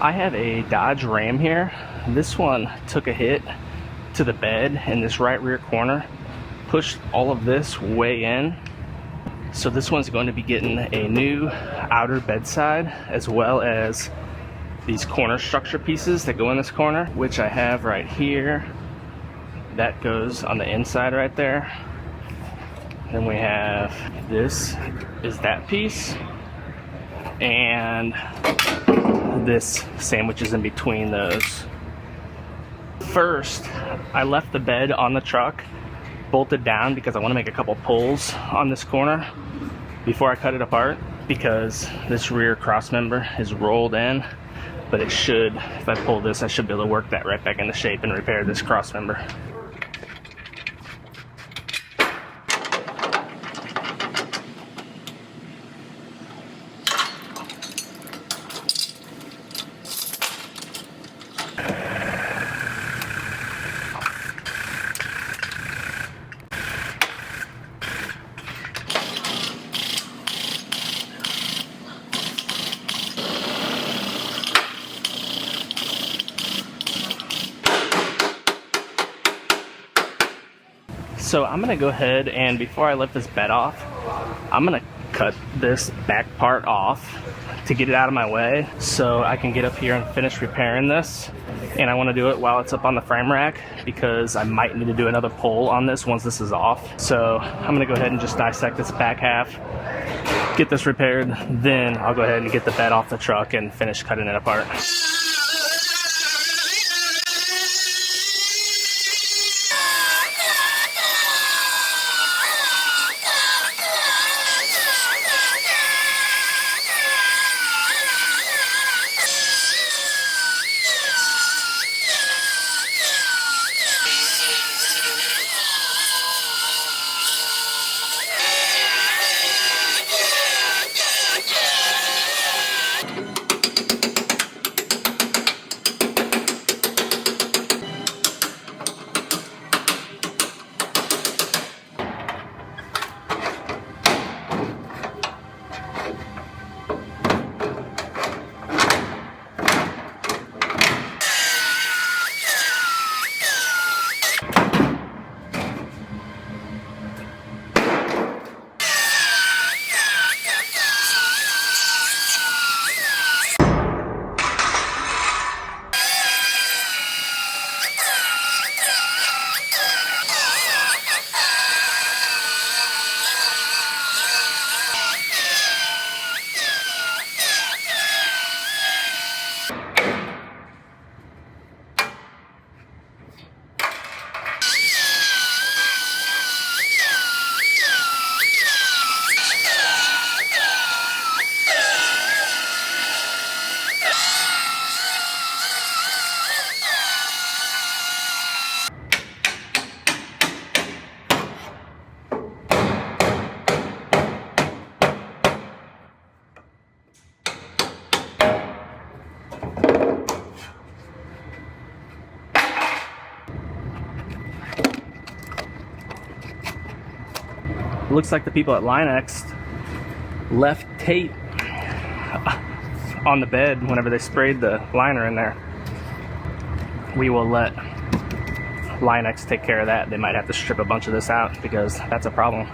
I have a Dodge Ram here. This one took a hit to the bed in this right rear corner, pushed all of this way in. So this one's going to be getting a new outer bedside, as well as these corner structure pieces that go in this corner, which I have right here. That goes on the inside right there. Then we have this is that piece, and this sandwiches in between those. First, I left the bed on the truck bolted down because I want to make a couple pulls on this corner before I cut it apart, because this rear cross member is rolled in, but it should, if I pull this, I should be able to work that right back into shape and repair this cross member. So I'm gonna go ahead and, before I lift this bed off, I'm gonna cut this back part off to get it out of my way so I can get up here and finish repairing this. And I want to do it while it's up on the frame rack, because I might need to do another pull on this once this is off. So I'm gonna go ahead and just dissect this back half, get this repaired, then I'll go ahead and get the bed off the truck and finish cutting it apart. Looks like the people at Line-X left tape on the bed whenever they sprayed the liner in there. We will let Line-X take care of that. They might have to strip a bunch of this out because that's a problem.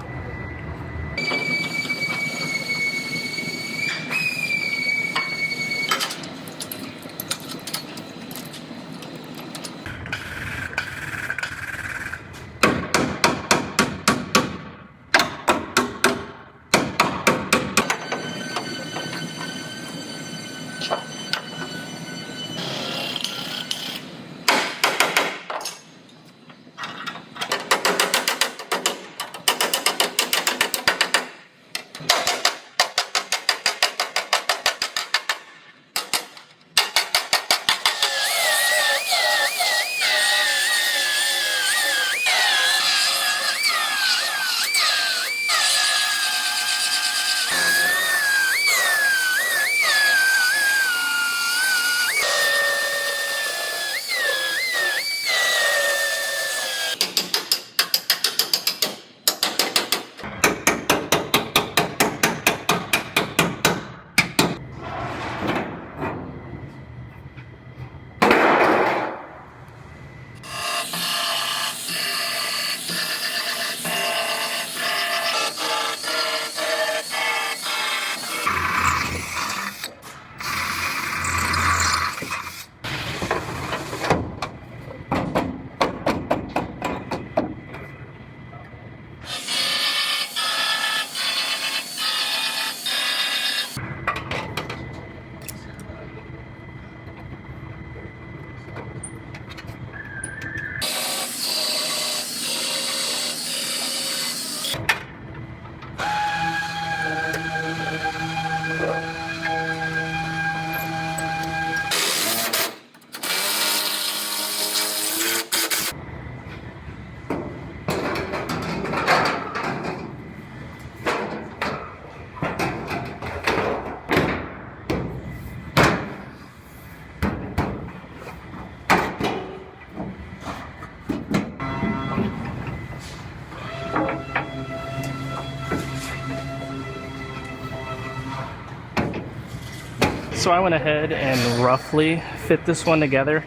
So I went ahead and roughly fit this one together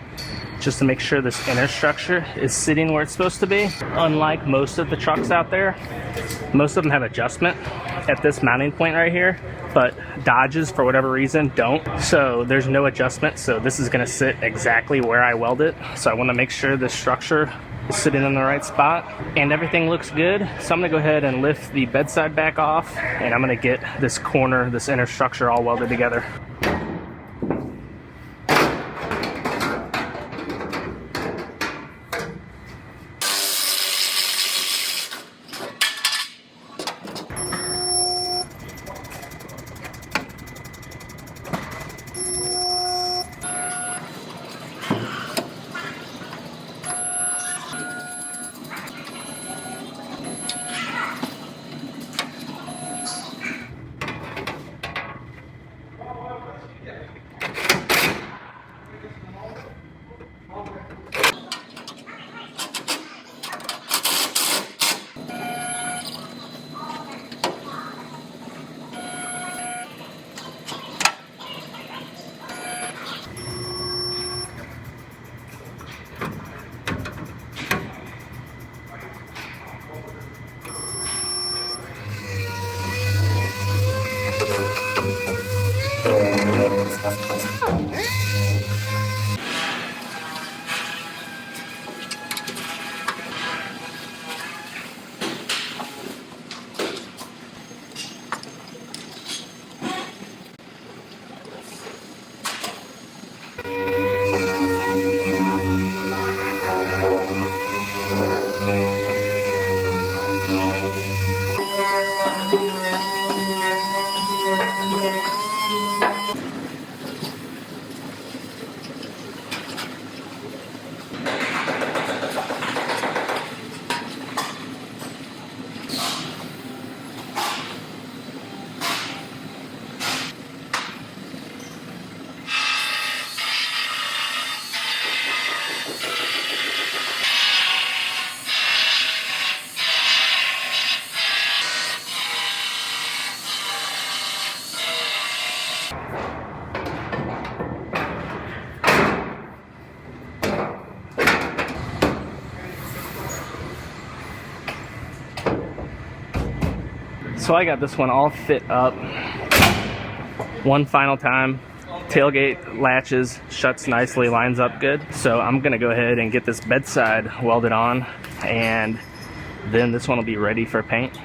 just to make sure this inner structure is sitting where it's supposed to be. Unlike most of the trucks out there, most of them have adjustment at this mounting point right here, but Dodges, for whatever reason, don't. So there's no adjustment, so this is gonna sit exactly where I weld it. So I wanna make sure the structure is sitting in the right spot and everything looks good. So I'm gonna go ahead and lift the bedside back off, and I'm gonna get this corner, this inner structure all welded together. So I got this one all fit up one final time. Tailgate latches, shuts nicely, lines up good. So I'm gonna go ahead and get this bedside welded on, and then this one will be ready for paint.